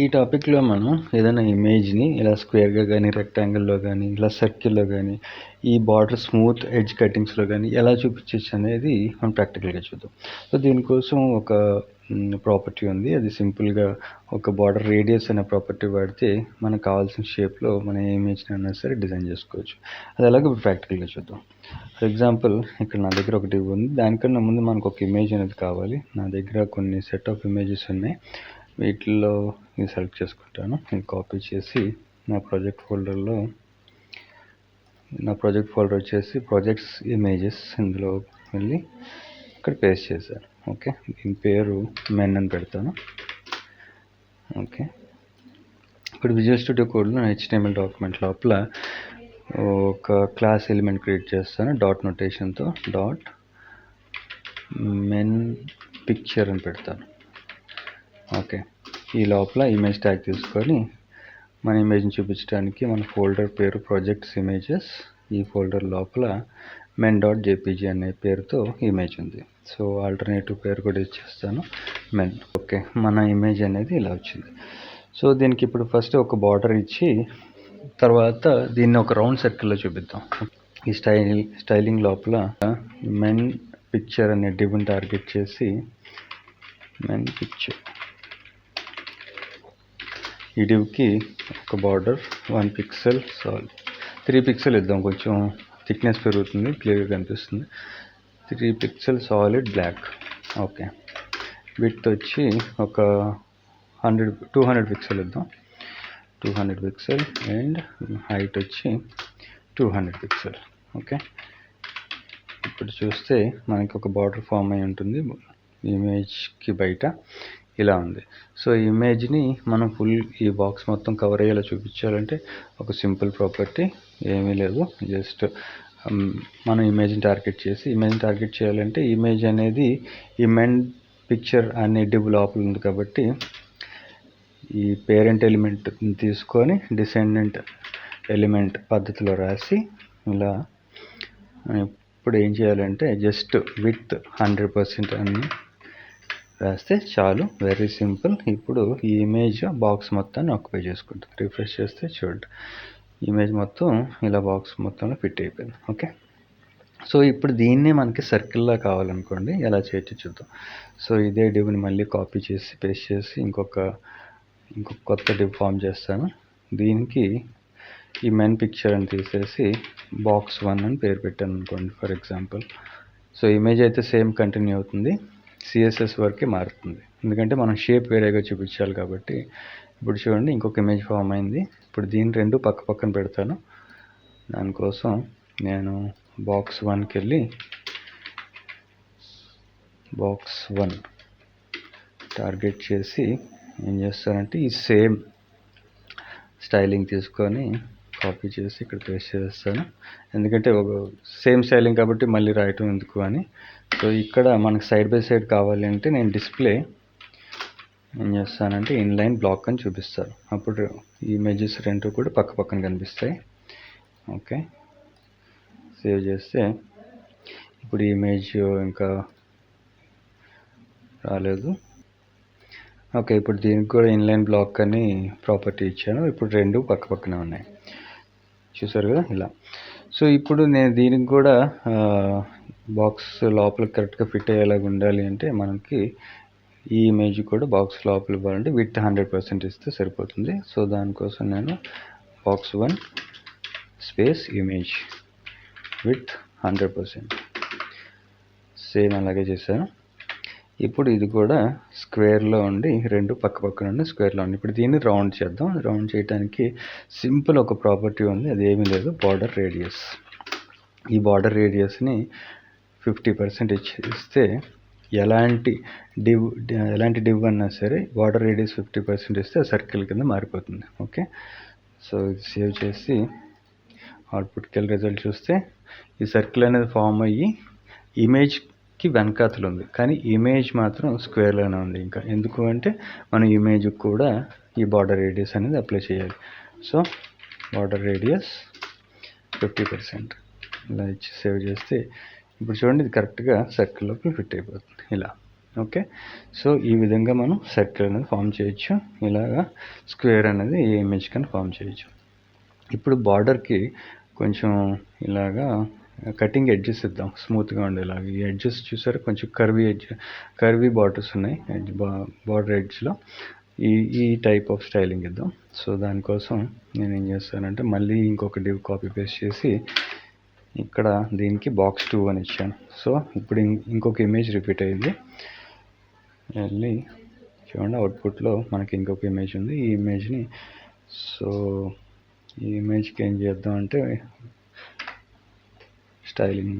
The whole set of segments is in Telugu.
ఈ టాపిక్లో మనం ఏదైనా ఇమేజ్ని ఇలా స్క్వేర్గా కానీ రెక్టాంగిల్లో కానీ ఇలా సర్కిల్లో కానీ ఈ బార్డర్ స్మూత్ ఎడ్జ్ కటింగ్స్లో కానీ ఎలా చూపించవచ్చు అనేది మనం ప్రాక్టికల్గా చూద్దాం. సో దీనికోసం ఒక ప్రాపర్టీ ఉంది. అది సింపుల్గా ఒక బార్డర్ రేడియస్ అనే ప్రాపర్టీ వాడితే మనకు కావాల్సిన షేప్లో మన ఏ ఇమేజ్ని అయినా సరే డిజైన్ చేసుకోవచ్చు. అది అలాగే ఇప్పుడు ప్రాక్టికల్గా చూద్దాం. ఫర్ ఎగ్జాంపుల్ ఇక్కడ నా దగ్గర ఒకటి ఉంది. దానికన్నా ముందు మనకు ఒక ఇమేజ్ అనేది కావాలి. నా దగ్గర కొన్ని సెట్ ఆఫ్ ఇమేజెస్ ఉన్నాయి. వీటిల్లో ఇది సెలెక్ట్ చేసుకుంటాను. నేను కాపీ చేసి నా ప్రాజెక్ట్ ఫోల్డర్ వచ్చేసి ప్రాజెక్ట్స్ ఇమేజెస్, ఇందులో వెళ్ళి ఇక్కడ పేస్ట్ చేశాను. ఓకే, దీని పేరు మెన్ అని పెడతాను. ఓకే, ఇప్పుడు విజువల్ స్టూడియో కోడ్లో HTML డాక్యుమెంట్ లోపల ఒక క్లాస్ ఎలిమెంట్ క్రియేట్ చేస్తాను డాట్ నోటేషన్తో. డాట్ మెన్ పిక్చర్ అని పెడతాను. ఓకే, ఈ లోపల ఇమేజ్ ట్యాగ్ తీసుకొని మన ఇమేజ్ని చూపించడానికి మన ఫోల్డర్ పేరు ప్రాజెక్ట్స్ ఇమేజెస్. ఈ ఫోల్డర్ లోపల men.jpg అనే పేరుతో ఇమేజ్ ఉంది. సో ఆల్టర్నేటివ్ పేరు కూడా ఇచ్చేస్తాను, మెన్. ఓకే, మన ఇమేజ్ అనేది ఇలా వచ్చింది. సో దీనికి ఇప్పుడు ఫస్ట్ ఒక బార్డర్ ఇచ్చి తర్వాత దీన్ని ఒక రౌండ్ సర్కిల్లో చూపిద్దాం. ఈ స్టైలింగ్ లోపల మెన్ పిక్చర్ అనే డివ్ని టార్గెట్ చేసి మెన్ పిక్చర్, ఈ డివ్కి ఒక బార్డర్ 1 పిక్సెల్ 3 పిక్సెల్ ఇద్దాం, కొంచెం థిక్నెస్ పెరుగుతుంది, క్లియర్గా కనిపిస్తుంది. 3 pixel solid black. Okay, width వచ్చి ఒక 200 పిక్సెల్ ఇద్దాం, 200 పిక్సెల్. అండ్ హైట్ వచ్చి 200 పిక్సెల్. ఓకే, ఇప్పుడు చూస్తే మనకి ఒక బార్డర్ ఫామ్ అయి ఉంటుంది ఇమేజ్కి బయట. ఇలా ఉంది. సో ఈ ఇమేజ్ని మనం ఫుల్ ఈ బాక్స్ మొత్తం కవర్ అయ్యేలా చూపించాలంటే ఒక సింపుల్ ప్రాపర్టీ, ఏమీ లేదు, జస్ట్ మనం ఇమేజ్ని టార్గెట్ చేయాలంటే ఇమేజ్ అనేది ఈ మెన్ పిక్చర్ అనే డివ్ లోపల ఉంది కాబట్టి ఈ పేరెంట్ ఎలిమెంట్ తీసుకొని డిసెండెంట్ ఎలిమెంట్ పద్ధతిలో రాసి ఇలా ఇప్పుడు ఏం చేయాలంటే జస్ట్ విత్ 100% అని రాస్తే చాలు, వెరీ సింపుల్. ఇప్పుడు ఈ ఇమేజ్ బాక్స్ మొత్తాన్ని ఆక్యుపై చేసుకుంటుంది. రిఫ్రెష్ చేస్తే చూడండి, ఇమేజ్ మొత్తం ఇలా బాక్స్ మొత్తంలో ఫిట్ అయిపోయింది. ఓకే, సో ఇప్పుడు దీన్నే మనకి సర్కిల్లా కావాలనుకోండి, ఎలా చేయొచ్చు చూద్దాం. సో ఇదే డివ్ని మళ్ళీ కాపీ చేసి పేస్ట్ చేసి ఇంకొక కొత్త డివ్ ఫామ్ చేస్తాను. దీనికి ఈ మెన్ పిక్చర్ అని తీసేసి బాక్స్ 1 అని పేరు పెట్టాను అనుకోండి ఫర్ ఎగ్జాంపుల్. సో ఇమేజ్ అయితే సేమ్ కంటిన్యూ అవుతుంది, CSS వరకే మారుతుంది, ఎందుకంటే మనం షేప్ వేరేగా చూపించాలి కాబట్టి. ఇప్పుడు చూడండి, ఇంకొక ఇమేజ్ ఫామ్ అయింది. ఇప్పుడు దీని రెండు పక్క పక్కన పెడతాను. దానికోసం నేను బాక్స్ 1కి వెళ్ళి బాక్స్ 1 టార్గెట్ చేసి ఏం చేస్తానంటే ఈ సేమ్ స్టైలింగ్ తీసుకొని కాపీ చేసి ఇక్కడ పేస్ట్ చేస్తాను, ఎందుకంటే ఒక సేమ్ స్టైలింగ్ కాబట్టి మళ్ళీ రాయటం ఎందుకు అని. సో ఇక్కడ మనకు సైడ్ బై సైడ్ కావాలి అంటే నేను డిస్ప్లే ఏం చేస్తానంటే ఇన్లైన్ బ్లాక్ అని చూపిస్తాను. అప్పుడు ఈ ఇమేజెస్ రెండు కూడా పక్క పక్కన కనిపిస్తాయి. ఓకే, సేవ్ చేస్తే ఇప్పుడు ఈ ఇమేజ్ ఇంకా రాలేదు. ఓకే, ఇప్పుడు దీనికి కూడా ఇన్లైన్ బ్లాక్ అని ప్రాపర్టీ ఇచ్చాను. ఇప్పుడు రెండు పక్క పక్కనే ఉన్నాయి, చూసారు కదా ఇలా. సో ఇప్పుడు నేను దీనికి కూడా బాక్స్ లోపల కరెక్ట్గా ఫిట్ అయ్యేలాగా ఉండాలి అంటే మనకి ఈ ఇమేజ్ కూడా బాక్స్ లోపల ఇవ్వాలంటే విత్ 100% ఇస్తే సరిపోతుంది. సో దానికోసం నేను box 1 space image with 100% same అలాగే చేశాను. ఇప్పుడు ఇది కూడా స్క్వేర్లో ఉండి రెండు పక్క పక్కన ఉండి స్క్వేర్లో ఉండి. ఇప్పుడు దీన్ని రౌండ్ చేద్దాం. రౌండ్ చేయడానికి సింపుల్ ఒక ప్రాపర్టీ ఉంది, అది ఏమీ లేదు, బార్డర్ రేడియస్. ఈ బార్డర్ రేడియస్ని 50% ఇస్తే ఎలాంటి డివ్ అన్నా సరే బార్డర్ రేడియస్ 50% ఇస్తే సర్కిల్ కింద మారిపోతుంది. ఓకే, సో ఇది సేవ్ చేసి అవుట్పుట్కి వెళ్ళి రిజల్ట్ చూస్తే ఈ సర్కిల్ అనేది ఫామ్ అయ్యి ఇమేజ్కి వెనకాతలు ఉంది, కానీ ఇమేజ్ మాత్రం స్క్వేర్లోనే ఉంది. ఇంకా ఎందుకు అంటే మనం ఇమేజ్ కూడా ఈ బార్డర్ రేడియస్ అనేది అప్లై చేయాలి. సో బార్డర్ రేడియస్ 50% ఇలా ఇచ్చి సేవ్ చేస్తే ఇప్పుడు చూడండి, ఇది కరెక్ట్గా సర్కిల్లోకి ఫిట్ అయిపోతుంది ఇలా. ఓకే. సో ఈ విధంగా మనం సర్కిల్ అనేది ఫామ్ చేయొచ్చు. ఇలాగా స్క్వేర్ అనేది ఏ ఇమేజ్ కన్నా ఫామ్ చేయొచ్చు. ఇప్పుడు బార్డర్కి కొంచెం ఇలాగా కటింగ్ ఎడ్జెస్ ఇద్దాం, స్మూత్గా ఉండేలాగా. ఈ ఎడ్జెస్ చూసారా, కొంచెం కర్వీ బార్డర్స్ ఉన్నాయి బార్డర్ ఎడ్జ్లో. ఈ టైప్ ఆఫ్ స్టైలింగ్ ఇద్దాం. సో దానికోసం నేను ఏం చేస్తానంటే మళ్ళీ ఇంకొక డివ్ కాపీ పేస్ట్ చేసి ఇక్కడ దీనికి బాక్స్ 2 అని ఇచ్చాను. సో ఇప్పుడు ఇంకొక ఇమేజ్ రిపీట్ అయింది. వెళ్ళి చూడండి, అవుట్పుట్లో మనకి ఇంకొక ఇమేజ్ ఉంది. ఈ ఇమేజ్ని సో ఈ ఇమేజ్కి ఏం చేద్దాం అంటే స్టైలింగ్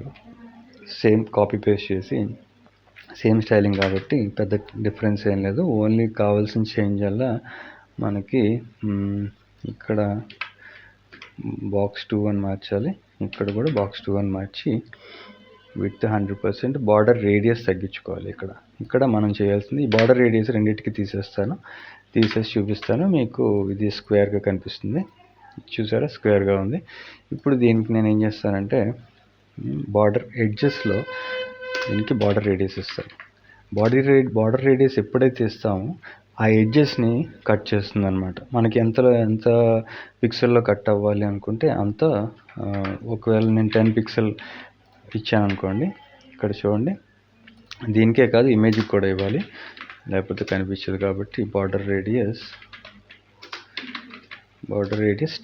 సేమ్ కాపీ పేస్ట్ చేసి, సేమ్ స్టైలింగ్ కాబట్టి పెద్ద డిఫరెన్స్ ఏం లేదు. ఓన్లీ కావాల్సిన చేంజ్ వల్ల మనకి ఇక్కడ బాక్స్ 2 అని మార్చాలి, ఇక్కడ కూడా బాక్స్ 2 అని మార్చి విత్ 100% బార్డర్ రేడియస్ తగ్గించుకోవాలి. ఇక్కడ మనం చేయాల్సింది ఈ బార్డర్ రేడియస్ రెండింటికి తీసేసి చూపిస్తాను మీకు. ఇది స్క్వేర్గా కనిపిస్తుంది, చూసారా, స్క్వేర్గా ఉంది. ఇప్పుడు దీనికి నేను ఏం చేస్తానంటే బార్డర్ ఎడ్జెస్లో దీనికి బార్డర్ రేడియస్ ఇస్తాను. బార్డర్ రేడియస్ ఎప్పుడైతే ఇస్తామో ఆ ఎడ్జెస్ని కట్ చేస్తుంది అనమాట. మనకి ఎంత పిక్సెల్లో కట్ అవ్వాలి అనుకుంటే అంత. ఒకవేళ నేను 10 పిక్సెల్ ఇచ్చాను అనుకోండి, ఇక్కడ చూడండి, దీనికే కాదు ఇమేజ్కి కూడా ఇవ్వాలి, లేకపోతే కనిపించదు. కాబట్టి బార్డర్ రేడియస్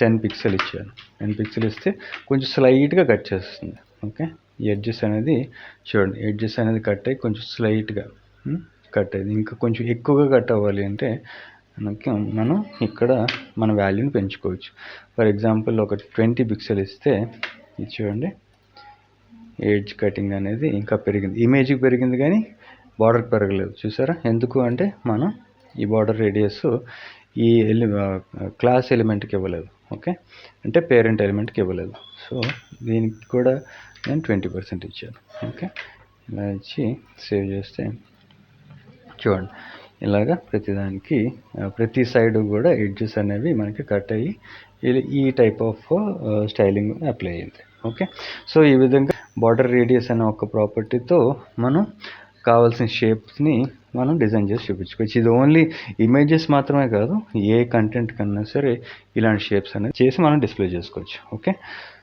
10 పిక్సెల్ ఇచ్చాను. 10 పిక్సెల్ ఇస్తే కొంచెం స్లైట్గా కట్ చేస్తుంది. ఓకే, ఈ ఎడ్జెస్ అనేది చూడండి, ఎడ్జెస్ అనేది కట్ అయ్యి కొంచెం స్లైట్గా కట్ అయ్యింది. ఇంకా కొంచెం ఎక్కువగా కట్ అవ్వాలి అంటే మనం ఇక్కడ మన వాల్యూని పెంచుకోవచ్చు. ఫర్ ఎగ్జాంపుల్ ఒక 20 పిక్సెల్ ఇస్తే ఇది చూడండి, ఎడ్జ్ కటింగ్ అనేది ఇంకా పెరిగింది. ఇమేజ్కి పెరిగింది కానీ బార్డర్కి పెరగలేదు. చూసారా, ఎందుకు అంటే మనం ఈ బార్డర్ రేడియస్ ఈ క్లాస్ ఎలిమెంట్కి ఇవ్వలేదు. ఓకే, అంటే పేరెంట్ ఎలిమెంట్కి ఇవ్వలేదు. సో దీనికి కూడా నేను 20% ఇచ్చాను. ఓకే, ఇలా ఇచ్చి సేవ్ చేస్తే చూడండి, ఇలాగా ప్రతిదానికి ప్రతి సైడ్ కూడా ఎడ్జెస్ అనేవి మనకి కట్ అయ్యి ఈ టైప్ ఆఫ్ స్టైలింగ్ అప్లై అయ్యింది. ఓకే, సో ఈ విధంగా బార్డర్ రేడియస్ అనే ఒక ప్రాపర్టీతో మనం కావాల్సిన షేప్స్ని మనం డిజైన్ చేసి చూపించుకోవచ్చు. ఇది ఓన్లీ ఇమేజెస్ మాత్రమే కాదు, ఏ కంటెంట్ కన్నా సరే ఇలాంటి షేప్స్ అనేది చేసి మనం డిస్ప్లే చేసుకోవచ్చు. ఓకే.